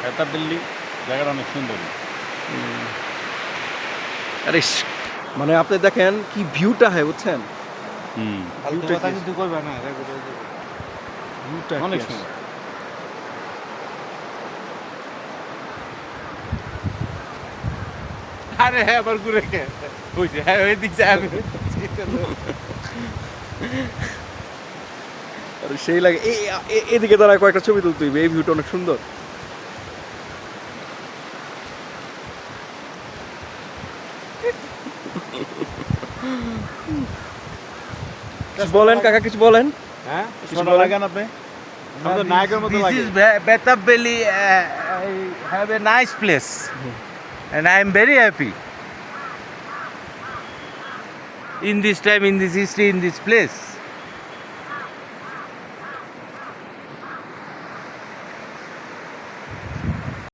বেতাববেল্লি জায়গাটা অনেক সুন্দর। আরে মানে আপনি দেখেন কি ভিউটা হয় বুঝছেন, ভিউটা কি কিন্তু করবে না ভিউটা অনেক কি সুন্দর। আরে হ্যাঁ আবার ঘুরে কে হইছে হ্যাঁ ওই দিক যায় আমি আরে সেই লাগে এদিকে দাঁড়ায় কয়েকটা ছবি তুলতে হইবে, এই ভিউটা অনেক সুন্দর। কিছু বলেন কাকা, কিছু বলেন। হ্যাঁ কিছু ছোট বলেন। লাগান আপনি? আমাদের নায়কের মতো This লাগে। is Betabelli. I have a nice place, and I am very happy. In this time, in this history, in this place.